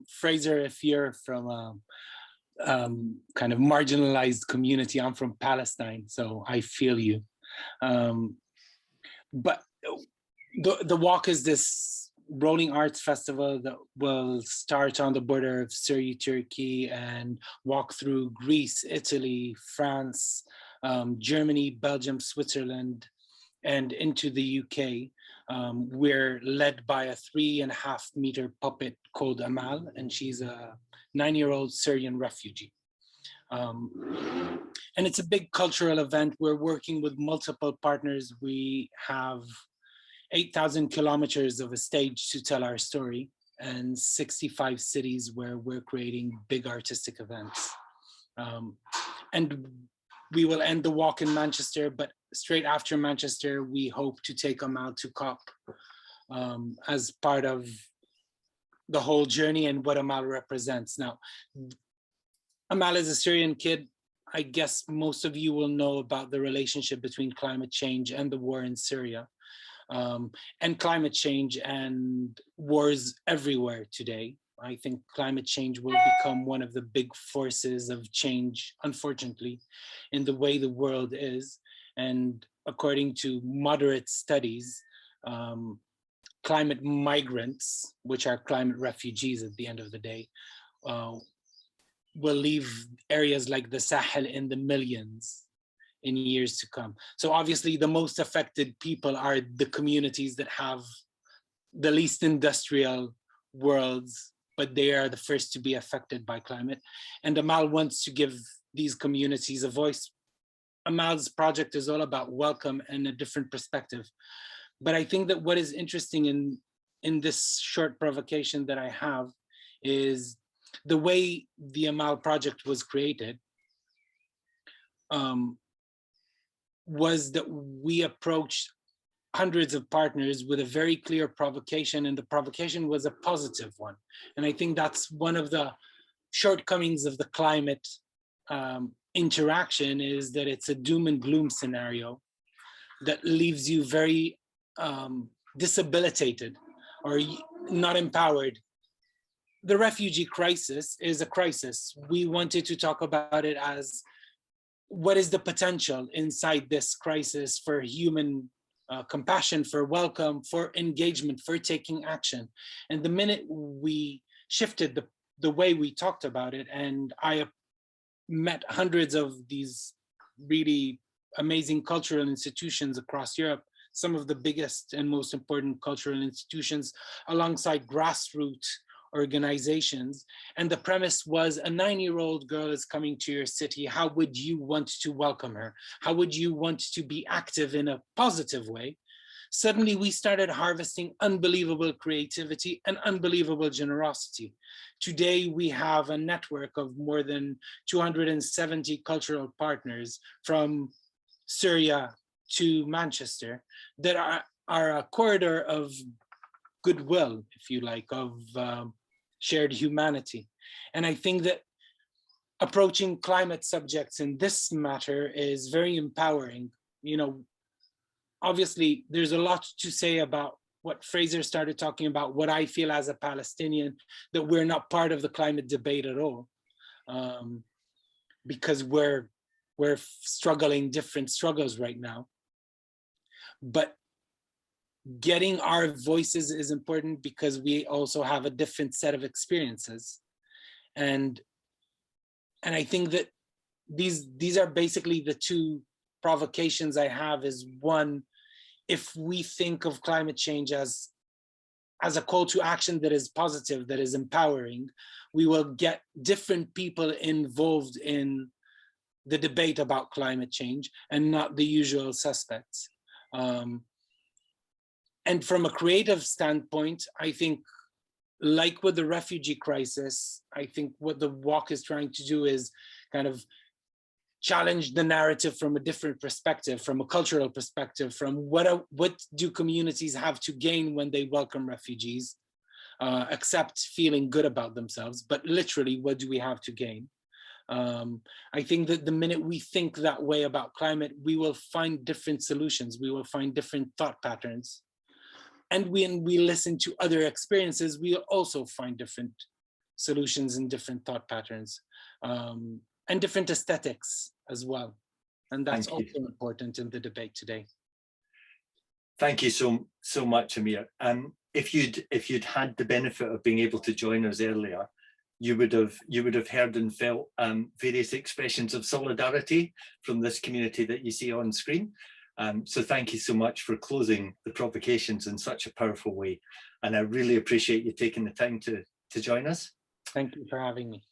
Fraser, if you're from a kind of marginalized community, I'm from Palestine, so I feel you. But the walk is this rolling arts festival that will start on the border of Syria, Turkey, and walk through Greece, Italy, France, Germany, Belgium, Switzerland, and into the UK. We're led by a 3.5-meter puppet called Amal, and she's a 9-year-old Syrian refugee. And it's a big cultural event. We're working with multiple partners. We have 8,000 kilometers of a stage to tell our story, and 65 cities where we're creating big artistic events. And we will end the walk in Manchester, but straight after Manchester, we hope to take Amal to COP as part of the whole journey and what Amal represents. Now, Amal is a Syrian kid. I guess most of you will know about the relationship between climate change and the war in Syria. And climate change and wars everywhere today. I think climate change will become one of the big forces of change, unfortunately, in the way the world is. And according to moderate studies, climate migrants, which are climate refugees at the end of the day, will leave areas like the Sahel in the millions in years to come. So obviously the most affected people are the communities that have the least industrial worlds, but they are the first to be affected by climate. And Amal wants to give these communities a voice. Amal's project is all about welcome and a different perspective. But I think that what is interesting in this short provocation that I have is the way the Amal project was created. Was that we approached hundreds of partners with a very clear provocation, and the provocation was a positive one. And I think that's one of the shortcomings of the climate interaction, is that it's a doom and gloom scenario that leaves you very disabilitated or not empowered. The refugee crisis is a crisis. We wanted to talk about it as what is the potential inside this crisis for human compassion, for welcome, for engagement, for taking action. And the minute we shifted the way we talked about it, and I met hundreds of these really amazing cultural institutions across Europe, some of the biggest and most important cultural institutions, alongside grassroots organizations. And the premise was, a 9-year-old girl is coming to your city. How would you want to welcome her? How would you want to be active in a positive way? Suddenly we started harvesting unbelievable creativity and unbelievable generosity. Today we have a network of more than 270 cultural partners from Syria to Manchester that are a corridor of goodwill, if you like, of shared humanity. And I think that approaching climate subjects in this matter is very empowering. You know, obviously there's a lot to say about what Fraser started talking about, what I feel as a Palestinian, that we're not part of the climate debate at all, because we're struggling different struggles right now. But getting our voices is important because we also have a different set of experiences. And I think that these are basically the two provocations I have. Is one, if we think of climate change as a call to action that is positive, that is empowering, we will get different people involved in the debate about climate change and not the usual suspects. And from a creative standpoint, I think, like with the refugee crisis, I think what the walk is trying to do is kind of challenge the narrative from a different perspective, from a cultural perspective, from what do communities have to gain when they welcome refugees, except feeling good about themselves, but literally, what do we have to gain? I think that the minute we think that way about climate, we will find different solutions, we will find different thought patterns. And when we listen to other experiences, we'll also find different solutions and different thought patterns, and different aesthetics as well. And that's also important in the debate today. Thank you so much, Amir. If you'd had the benefit of being able to join us earlier, you would have heard and felt various expressions of solidarity from this community that you see on screen. So thank you so much for closing the provocations in such a powerful way. And I really appreciate you taking the time to join us. Thank you for having me.